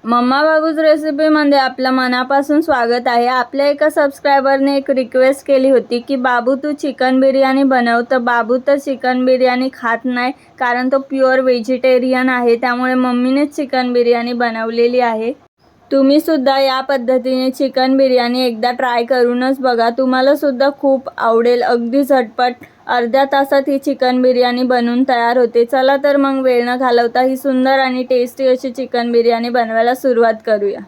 Mamma babus रेसिपीमध्ये आपलं मनापासून स्वागत आहे। आपल्या एका सबस्क्रायबरने एक रिक्वेस्ट केली होती की बाबू तू चिकन बिर्याणी बनव। तर बाबू तर चिकन बिर्याणी खात नाही, कारण तो प्युअर व्हेजिटेरियन आहे। त्यामुळे मम्मीनेच चिकन बिर्याणी बनवलेली आहे। तुम्ही सुद्धा या पद्धतीने चिकन बिर्याणी एकदा ट्राय करूनच बघा, तुम्हाला सुद्धा खूप आवडेल। अगदी झटपट अर्ध्या तासात ही चिकन बिर्याणी बनून तयार होते। चला तर मग वेळ न घालवता ही सुंदर आणि टेस्टी अशी चिकन बिर्याणी बनवायला सुरुवात करूया।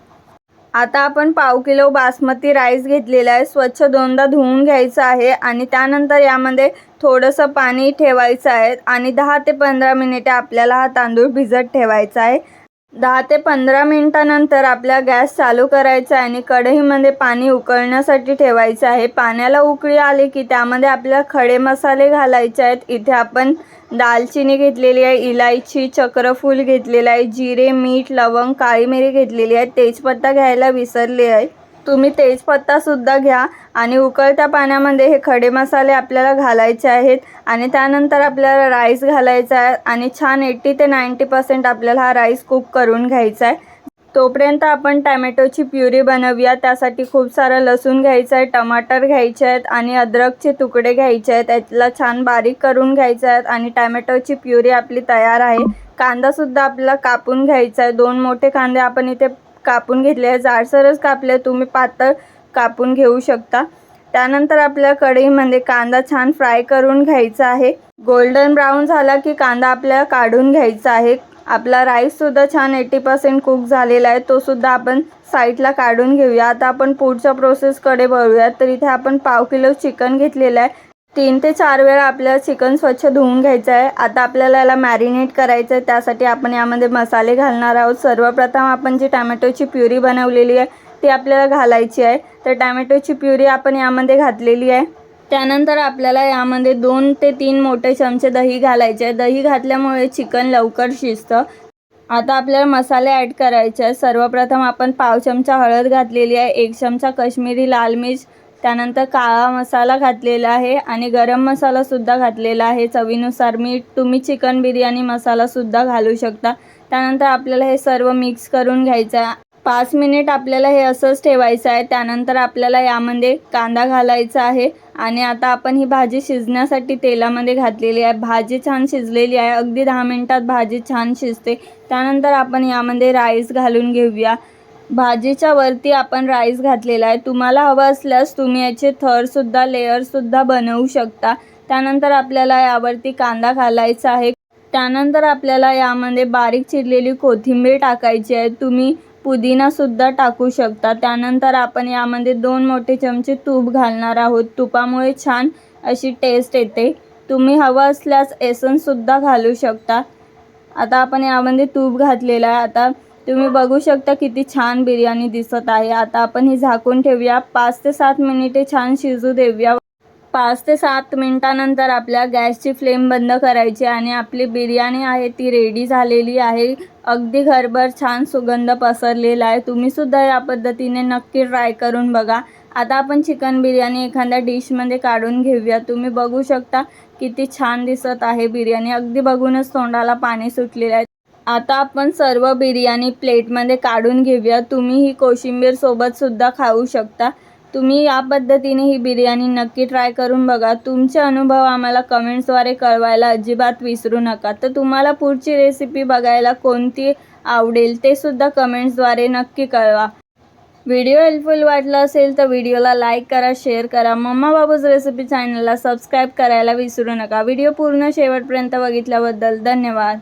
आता आपण पाव किलो बासमती राईस घेतलेला आहे। स्वच्छ दोनदा धुवून घ्यायचा आहे आणि त्यानंतर यामध्ये थोडंसं पाणी ठेवायचं आहे आणि 10 ते 15 मिनिटे आपल्याला हा तांदूळ भिजत ठेवायचा आहे। 10 ते 15 मिनिटांनंतर आपल्या गॅस चालू करायचा आहे आणि कढईमध्ये पाणी उकळण्यासाठी ठेवायचं आहे। पाण्याला उकळी आली की त्यामध्ये आपल्याला खडे मसाले घालायचे आहेत। इथे आपण दालचिनी घेतलेली आहे, इलायची, चक्रफूल घेतलेला आहे, जिरे, मीठ, लवंग, काळी मिरी घेतलेली आहे, तेजपत्ता घ्यायला विसरले आहे। तुम्ही तेजपत्ता सुद्धा घ्या आणि उकळत्या पाण्यामध्ये हे खडे मसाले आपल्याला घालायचे आहेत आणि त्यानंतर आपल्याला राईस घालायचा आहे आणि छान 80 ते 90% आपल्याला हा राईस कुक करून घ्यायचा आहे। तोपर्यंत आपण टोमॅटोची प्युरी बनवूया। त्यासाठी खूप सारा लसूण घ्यायचा आहे, टमाटर घ्यायचे आहेत आणि अद्रकचे तुकडे घ्यायचे आहेत। त्याला छान बारीक करून घ्यायचे आहेत आणि टोमॅटोची प्युरी आपली तयार आहे। कांदा सुद्धा आपल्याला कापून घ्यायचा आहे। 2 मोठे कांदे आपण इथे कापून घेतले आहे, जाडसरच कापले, तुम्ही पातळ कापून घेऊ शकता। त्यानंतर आपल्या कढईमध्ये कांदा छान फ्राय करून घ्यायचा आहे। गोल्डन ब्राउन झाला की कांदा आपल्याला काढून घ्यायचा आहे। आपला राईस सुद्धा छान 80% कुक झालेला आहे, तो सुद्धा आपण साईडला काढून घेऊया। आता आपण पुढच्या प्रोसेसकडे वळूया। तर इथे आपण पाव किलो चिकन घेतलेलं आहे। 3 ते 4 वेळा आपल्याला चिकन स्वच्छ धुवून घ्यायचं आहे। आता आपल्याला याला मॅरिनेट करायचं आहे, त्यासाठी आपण यामध्ये मसाले घालणार आहोत। सर्वप्रथम आपण जी टोमॅटोची प्युरी बनवलेली आहे ती आपल्याला घालायची आहे। तर टोमॅटोची प्युरी आपण यामध्ये घातलेली आहे। त्यानंतर आपल्याला यामध्ये 2 ते 3 मोठे चमचे दही घालायचे आहे। दही घातल्यामुळे चिकन लवकर शिजतं। आता आपल्याला मसाले ॲड करायचे आहेत। सर्वप्रथम आपण पाव चमचा हळद घातलेली आहे, 1 चमचा काश्मीरी लाल मिर्च, त्यानंतर काळा मसाला घातलेला आहे आणि गरम मसाला सुद्धा घातलेला आहे, चवीनुसार मीठ। तुम्ही चिकन बिर्याणी मसाला सुद्धा घालू शकता। त्यानंतर आपल्याला हे सर्व मिक्स करून घ्यायचं आहे। 5 मिनिट आपल्याला हे असंच ठेवायचं आहे। त्यानंतर आपल्याला यामध्ये कांदा घालायचा आहे आणि आता आपण ही भाजी शिजण्यासाठी तेलामध्ये घातलेली आहे। भाजी छान शिजलेली आहे, अगदी 10 मिनिटात भाजी छान शिजते। त्यानंतर आपण यामध्ये राईस घालून घेऊया। भाजीच्या वरती आपण राईस घातलेला आहे। तुम्हाला हवं असल्यास तुम्ही याचे थरसुद्धा लेयरसुद्धा बनवू शकता। त्यानंतर आपल्याला यावरती कांदा घालायचा आहे। त्यानंतर आपल्याला यामध्ये बारीक चिरलेली कोथिंबीर टाकायची आहे, तुम्ही पुदिना सुद्धा टाकू शकता। त्यानंतर आपण यामध्ये 2 मोठे चमचे तूप घालणार आहोत, तुपामुळे छान अशी टेस्ट येते। तुम्ही हवं असल्यास एसन्स सुद्धा घालू शकता। आता आपण यामध्ये तूप घातलेलं आहे। आता तुम्ही बघू शकता किती छान बिर्याणी दिसत आहे। आता आपण ही झाकून ठेवूया, 5 ते 7 मिनिटे छान शिजू देऊया। 5 ते 7 मिनिटांनंतर आपल्या गॅसची फ्लेम बंद करायची आणि आपली बिर्याणी आहे ती रेडी झालेली आहे। अगदी घरभर छान सुगंध पसरलेला आहे। तुम्ही सुद्धा या पद्धतीने नक्की ट्राय करून बघा। आता आपण चिकन बिर्याणी एखाद्या डिशमध्ये काढून घेऊया। तुम्ही बघू शकता किती छान दिसत आहे बिर्याणी, अगदी बघूनच तोंडाला पाणी सुटलेलं आहे। आता आपण सर्व बिर्याणी प्लेटमध्ये काढून घेऊया। तुम्ही ही कोशिंबीर सोबत सुद्धा खाऊ शकता। तुम्ही या पद्धतीने ही बिर्याणी नक्की ट्राय करून बघा। तुमचे अनुभव आम्हाला कमेंट्सद्वारे कळवायला अजिबात विसरू नका। तर तुम्हाला पुढची रेसिपी बघायला कोणती आवडेल ते सुद्धा कमेंट्सद्वारे नक्की कळवा। व्हिडिओ हेल्पफुल वाटला असेल तर व्हिडिओला लाईक करा, शेअर करा। मम्मा बाबूज रेसिपी चॅनलला सबस्क्राईब करायला विसरू नका। व्हिडिओ पूर्ण शेवटपर्यंत बघितल्याबद्दल धन्यवाद।